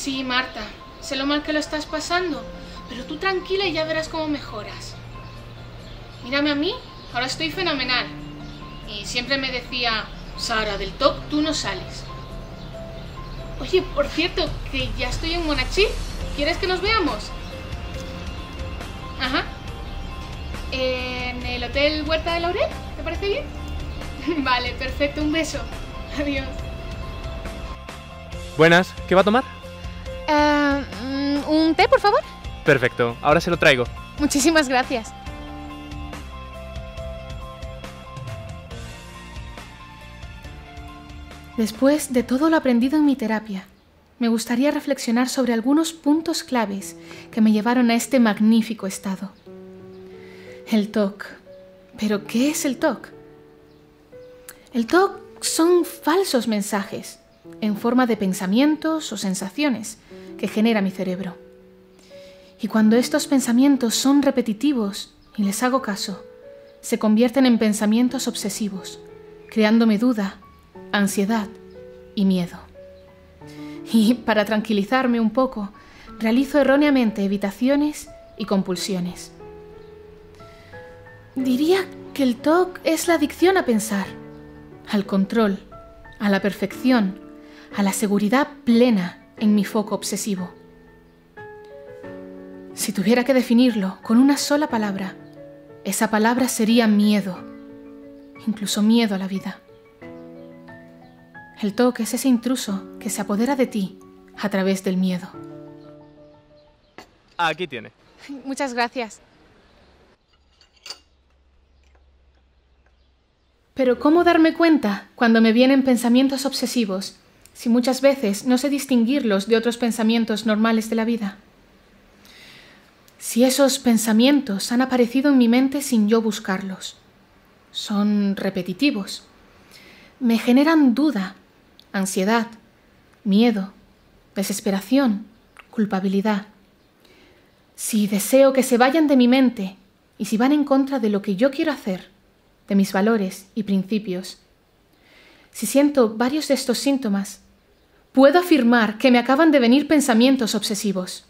Sí, Marta, sé lo mal que lo estás pasando, pero tú tranquila y ya verás cómo mejoras. Mírame a mí, ahora estoy fenomenal. Y siempre me decía, Sara, del TOC tú no sales. Oye, por cierto, que ya estoy en Monachil. ¿Quieres que nos veamos? Ajá. ¿En el Hotel Huerta de Laurel? ¿Te parece bien? Vale, perfecto, un beso. Adiós. Buenas, ¿qué va a tomar? ¿Un té, por favor? Perfecto, ahora se lo traigo. Muchísimas gracias. Después de todo lo aprendido en mi terapia, me gustaría reflexionar sobre algunos puntos claves que me llevaron a este magnífico estado. El TOC. ¿Pero qué es el TOC? El TOC son falsos mensajes en forma de pensamientos o sensaciones que genera mi cerebro. Y cuando estos pensamientos son repetitivos y les hago caso, se convierten en pensamientos obsesivos, creándome duda, ansiedad y miedo. Y para tranquilizarme un poco, realizo erróneamente evitaciones y compulsiones. Diría que el TOC es la adicción a pensar, al control, a la perfección, a la seguridad plena en mi foco obsesivo. Si tuviera que definirlo con una sola palabra, esa palabra sería miedo, incluso miedo a la vida. El TOC es ese intruso que se apodera de ti a través del miedo. Aquí tiene. Muchas gracias. Pero ¿cómo darme cuenta cuando me vienen pensamientos obsesivos si muchas veces no sé distinguirlos de otros pensamientos normales de la vida? Si esos pensamientos han aparecido en mi mente sin yo buscarlos, son repetitivos, me generan duda, ansiedad, miedo, desesperación, culpabilidad. Si deseo que se vayan de mi mente y si van en contra de lo que yo quiero hacer, de mis valores y principios, si siento varios de estos síntomas, puedo afirmar que me acaban de venir pensamientos obsesivos.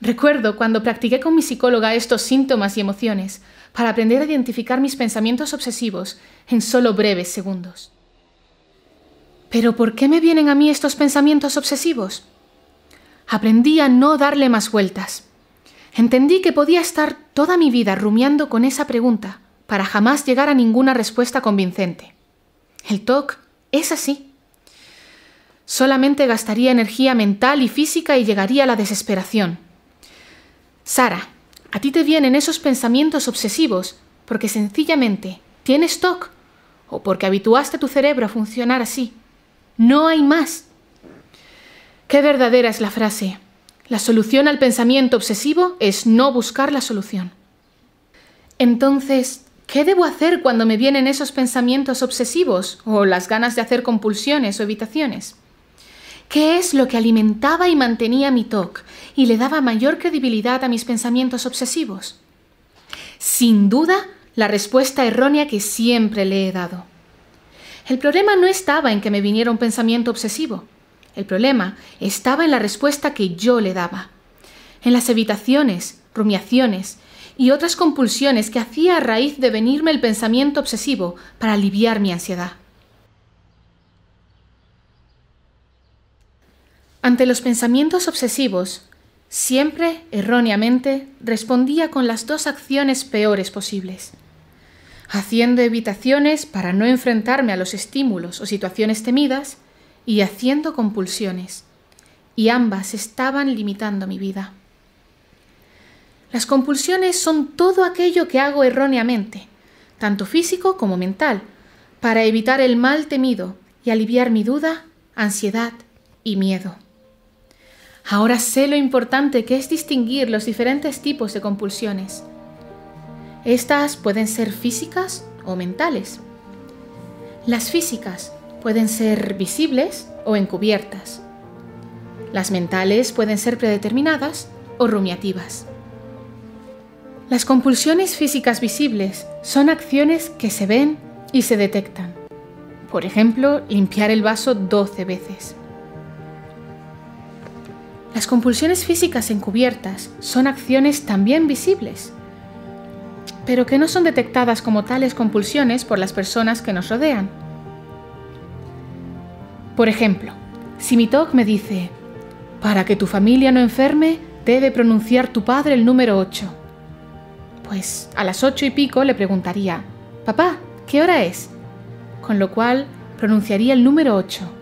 Recuerdo cuando practiqué con mi psicóloga estos síntomas y emociones para aprender a identificar mis pensamientos obsesivos en solo breves segundos. ¿Pero por qué me vienen a mí estos pensamientos obsesivos? Aprendí a no darle más vueltas. Entendí que podía estar toda mi vida rumiando con esa pregunta para jamás llegar a ninguna respuesta convincente. El TOC es así. Solamente gastaría energía mental y física y llegaría a la desesperación. Sara, a ti te vienen esos pensamientos obsesivos porque sencillamente tienes TOC o porque habituaste tu cerebro a funcionar así. No hay más. Qué verdadera es la frase. La solución al pensamiento obsesivo es no buscar la solución. Entonces, ¿qué debo hacer cuando me vienen esos pensamientos obsesivos o las ganas de hacer compulsiones o evitaciones? ¿Qué es lo que alimentaba y mantenía mi TOC y le daba mayor credibilidad a mis pensamientos obsesivos? Sin duda, la respuesta errónea que siempre le he dado. El problema no estaba en que me viniera un pensamiento obsesivo. El problema estaba en la respuesta que yo le daba, en las evitaciones, rumiaciones y otras compulsiones que hacía a raíz de venirme el pensamiento obsesivo para aliviar mi ansiedad. Ante los pensamientos obsesivos, siempre, erróneamente, respondía con las dos acciones peores posibles. Haciendo evitaciones para no enfrentarme a los estímulos o situaciones temidas y haciendo compulsiones, y ambas estaban limitando mi vida. Las compulsiones son todo aquello que hago erróneamente, tanto físico como mental, para evitar el mal temido y aliviar mi duda, ansiedad y miedo. Ahora sé lo importante que es distinguir los diferentes tipos de compulsiones. Estas pueden ser físicas o mentales. Las físicas pueden ser visibles o encubiertas. Las mentales pueden ser predeterminadas o rumiativas. Las compulsiones físicas visibles son acciones que se ven y se detectan. Por ejemplo, limpiar el vaso 12 veces. Las compulsiones físicas encubiertas son acciones también visibles, pero que no son detectadas como tales compulsiones por las personas que nos rodean. Por ejemplo, si mi TOC me dice: para que tu familia no enferme, debe pronunciar tu padre el número 8. Pues a las 8 y pico le preguntaría: papá, ¿qué hora es? Con lo cual pronunciaría el número 8,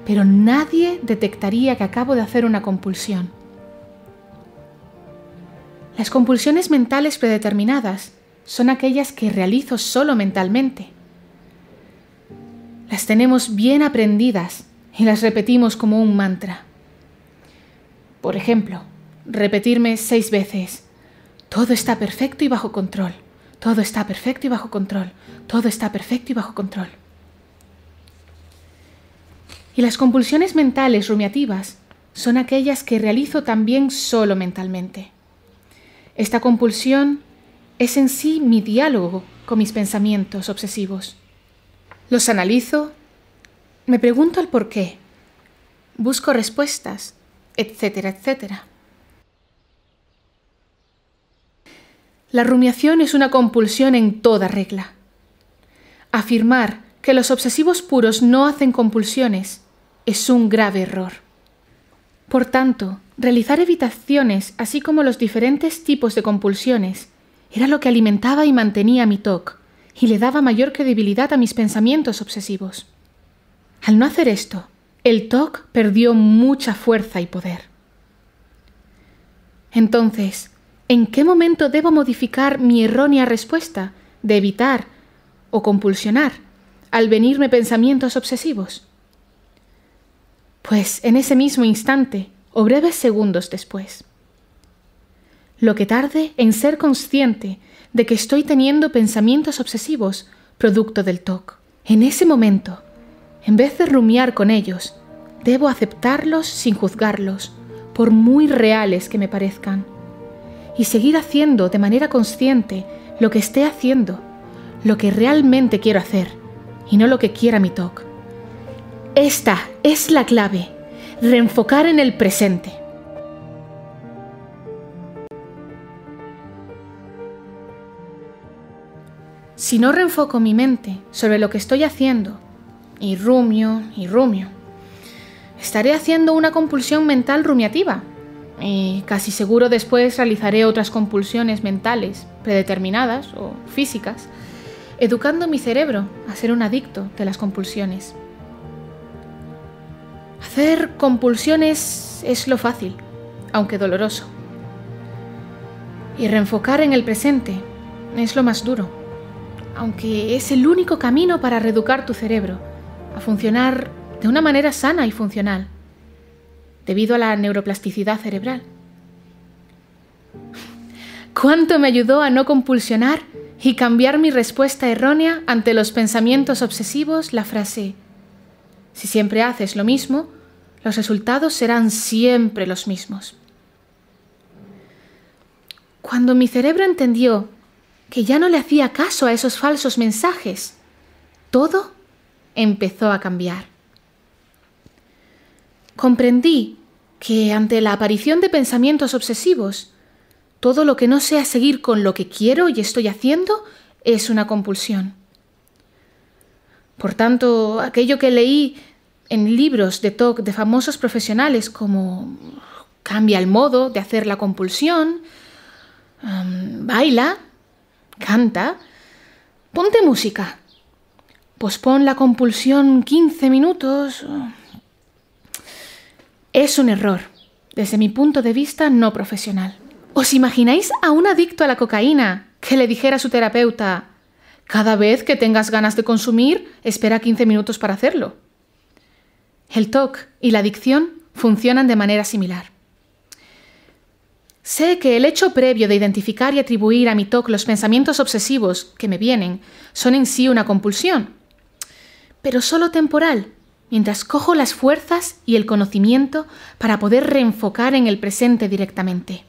pero nadie detectaría que acabo de hacer una compulsión. Las compulsiones mentales predeterminadas son aquellas que realizo solo mentalmente. Las tenemos bien aprendidas y las repetimos como un mantra. Por ejemplo, repetirme 6 veces: todo está perfecto y bajo control, todo está perfecto y bajo control, todo está perfecto y bajo control. Y las compulsiones mentales rumiativas son aquellas que realizo también solo mentalmente. Esta compulsión es en sí mi diálogo con mis pensamientos obsesivos. Los analizo, me pregunto el porqué, busco respuestas, etcétera, etcétera. La rumiación es una compulsión en toda regla. Afirmar que los obsesivos puros no hacen compulsiones es un grave error. Por tanto, realizar evitaciones, así como los diferentes tipos de compulsiones, era lo que alimentaba y mantenía mi TOC y le daba mayor credibilidad a mis pensamientos obsesivos. Al no hacer esto, el TOC perdió mucha fuerza y poder. Entonces, ¿en qué momento debo modificar mi errónea respuesta de evitar o compulsionar al venirme pensamientos obsesivos? Pues en ese mismo instante o breves segundos después. Lo que tarde en ser consciente de que estoy teniendo pensamientos obsesivos producto del TOC. En ese momento, en vez de rumiar con ellos, debo aceptarlos sin juzgarlos, por muy reales que me parezcan, y seguir haciendo de manera consciente lo que esté haciendo, lo que realmente quiero hacer, y no lo que quiera mi TOC. Esta es la clave, reenfocar en el presente. Si no reenfoco mi mente sobre lo que estoy haciendo, y rumio, estaré haciendo una compulsión mental rumiativa, y casi seguro después realizaré otras compulsiones mentales predeterminadas o físicas, educando mi cerebro a ser un adicto de las compulsiones. Hacer compulsiones es lo fácil, aunque doloroso. Y reenfocar en el presente es lo más duro, aunque es el único camino para reeducar tu cerebro a funcionar de una manera sana y funcional, debido a la neuroplasticidad cerebral. ¿Cuánto me ayudó a no compulsionar y cambiar mi respuesta errónea ante los pensamientos obsesivos la frase: si siempre haces lo mismo, los resultados serán siempre los mismos? Cuando mi cerebro entendió que ya no le hacía caso a esos falsos mensajes, todo empezó a cambiar. Comprendí que ante la aparición de pensamientos obsesivos, todo lo que no sea seguir con lo que quiero y estoy haciendo es una compulsión. Por tanto, aquello que leí en libros de TOC de famosos profesionales como cambia el modo de hacer la compulsión, baila, canta, ponte música, pospon la compulsión 15 minutos, es un error, desde mi punto de vista no profesional. ¿Os imagináis a un adicto a la cocaína que le dijera a su terapeuta: cada vez que tengas ganas de consumir, espera 15 minutos para hacerlo? El TOC y la adicción funcionan de manera similar. Sé que el hecho previo de identificar y atribuir a mi TOC los pensamientos obsesivos que me vienen son en sí una compulsión, pero solo temporal, mientras cojo las fuerzas y el conocimiento para poder reenfocar en el presente directamente.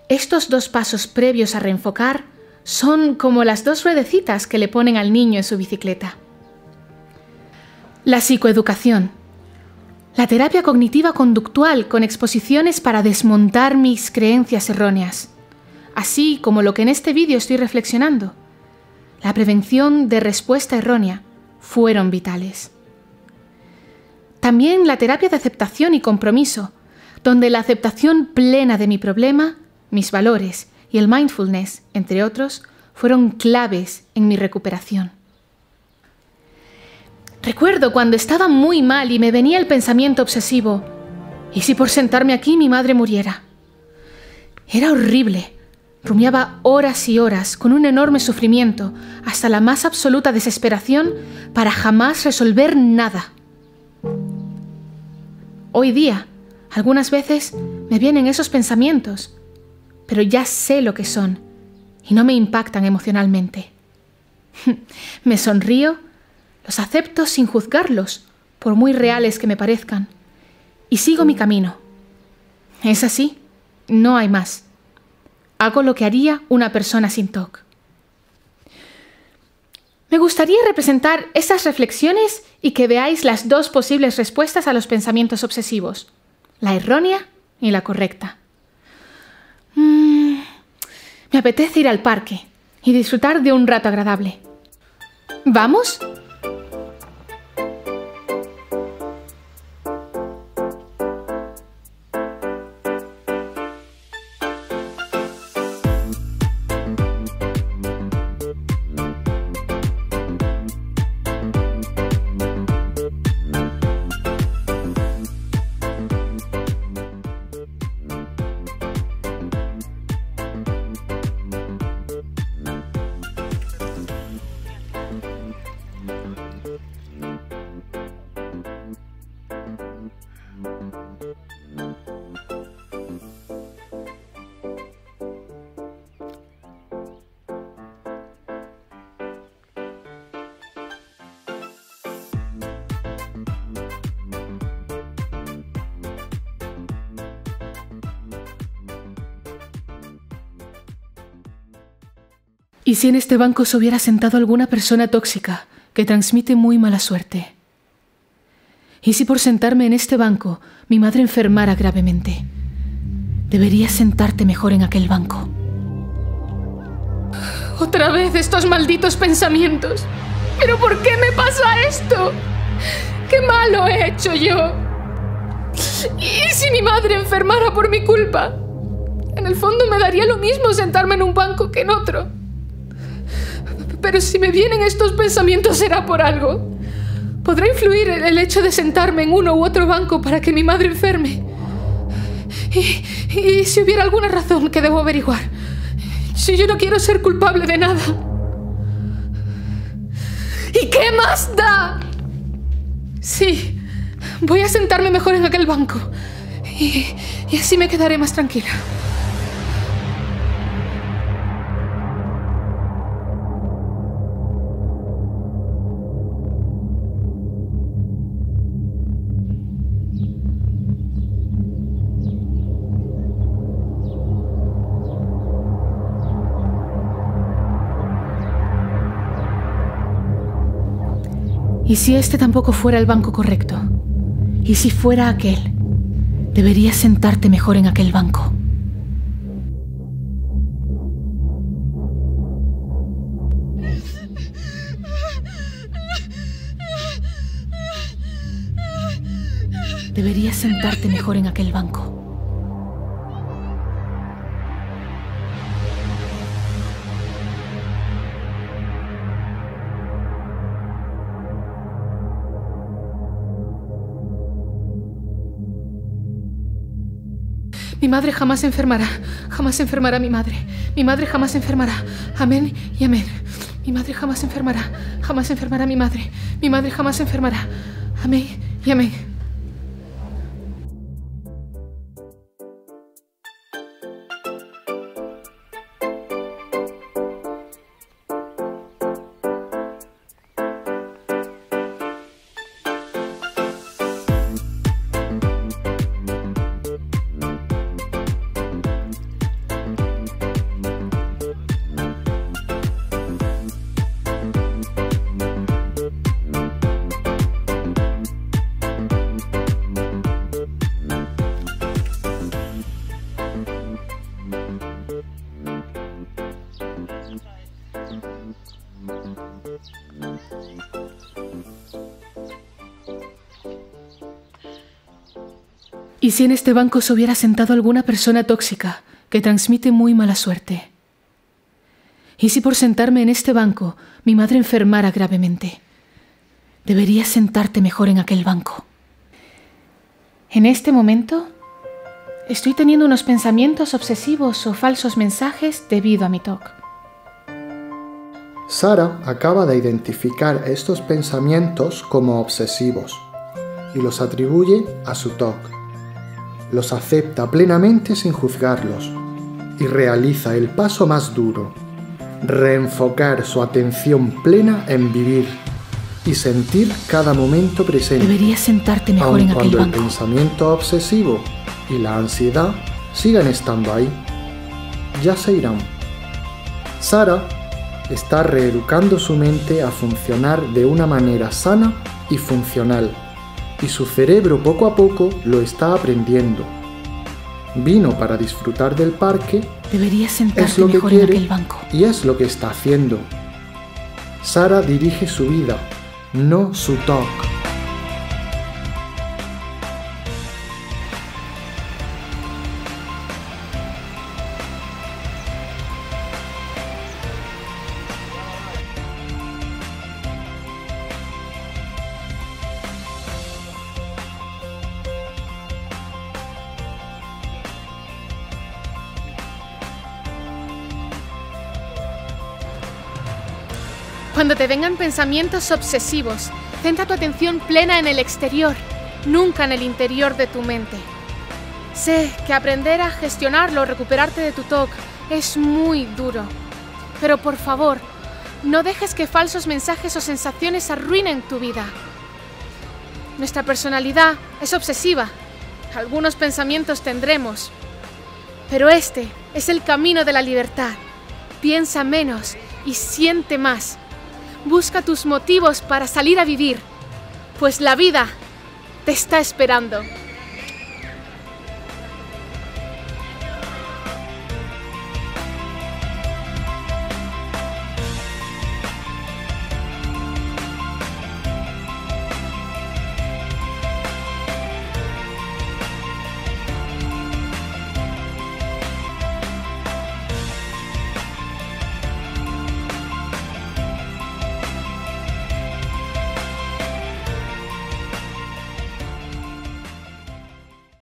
Estos 2 pasos previos a reenfocar son como las 2 ruedecitas que le ponen al niño en su bicicleta. La psicoeducación. La terapia cognitiva conductual con exposiciones para desmontar mis creencias erróneas, así como lo que en este vídeo estoy reflexionando. La prevención de respuesta errónea fueron vitales. También la terapia de aceptación y compromiso, donde la aceptación plena de mi problema, mis valores y el mindfulness, entre otros, fueron claves en mi recuperación. Recuerdo cuando estaba muy mal y me venía el pensamiento obsesivo: ¿y si por sentarme aquí mi madre muriera? Era horrible. Rumiaba horas y horas con un enorme sufrimiento, hasta la más absoluta desesperación, para jamás resolver nada. Hoy día, algunas veces me vienen esos pensamientos, pero ya sé lo que son y no me impactan emocionalmente. Me sonrío, los acepto sin juzgarlos, por muy reales que me parezcan, y sigo mi camino. Es así, no hay más. Hago lo que haría una persona sin TOC. Me gustaría representar esas reflexiones y que veáis las dos posibles respuestas a los pensamientos obsesivos, la errónea y la correcta. Me apetece ir al parque y disfrutar de un rato agradable. ¿Vamos? ¿Y si en este banco se hubiera sentado alguna persona tóxica que transmite muy mala suerte? ¿Y si por sentarme en este banco mi madre enfermara gravemente? Deberías sentarte mejor en aquel banco. Otra vez estos malditos pensamientos. ¿Pero por qué me pasa esto? ¿Qué malo he hecho yo? ¿Y si mi madre enfermara por mi culpa? En el fondo me daría lo mismo sentarme en un banco que en otro. Pero si me vienen estos pensamientos será por algo. ¿Podrá influir el hecho de sentarme en uno u otro banco para que mi madre enferme? ¿Y si hubiera alguna razón que debo averiguar? Si yo no quiero ser culpable de nada. ¿Y qué más da? Sí, voy a sentarme mejor en aquel banco. Y así me quedaré más tranquila. ¿Y si este tampoco fuera el banco correcto? ¿Y si fuera aquel? Deberías sentarte mejor en aquel banco. Deberías sentarte mejor en aquel banco. Mi madre jamás enfermará mi madre. Mi madre jamás enfermará. Amén y amén. Mi madre jamás enfermará mi madre. Mi madre jamás enfermará. Amén y amén. ¿Y si en este banco se hubiera sentado alguna persona tóxica que transmite muy mala suerte? ¿Y si por sentarme en este banco mi madre enfermara gravemente? Deberías sentarte mejor en aquel banco. En este momento estoy teniendo unos pensamientos obsesivos o falsos mensajes debido a mi TOC. Sara acaba de identificar estos pensamientos como obsesivos y los atribuye a su TOC. Los acepta plenamente sin juzgarlos y realiza el paso más duro: reenfocar su atención plena en vivir y sentir cada momento presente. Deberías sentarte mejor en aquel cuando banco. El pensamiento obsesivo y la ansiedad sigan estando ahí, ya se irán. Sara está reeducando su mente a funcionar de una manera sana y funcional, y su cerebro poco a poco lo está aprendiendo. Vino para disfrutar del parque, Deberías es sentarte lo que mejor en quiere aquel banco. y es lo que está haciendo. Sara dirige su vida, no su TOC. Cuando te vengan pensamientos obsesivos, centra tu atención plena en el exterior, nunca en el interior de tu mente. Sé que aprender a gestionarlo, recuperarte de tu TOC, es muy duro. Pero por favor, no dejes que falsos mensajes o sensaciones arruinen tu vida. Nuestra personalidad es obsesiva. Algunos pensamientos tendremos. Pero este es el camino de la libertad. Piensa menos y siente más. Busca tus motivos para salir a vivir, pues la vida te está esperando.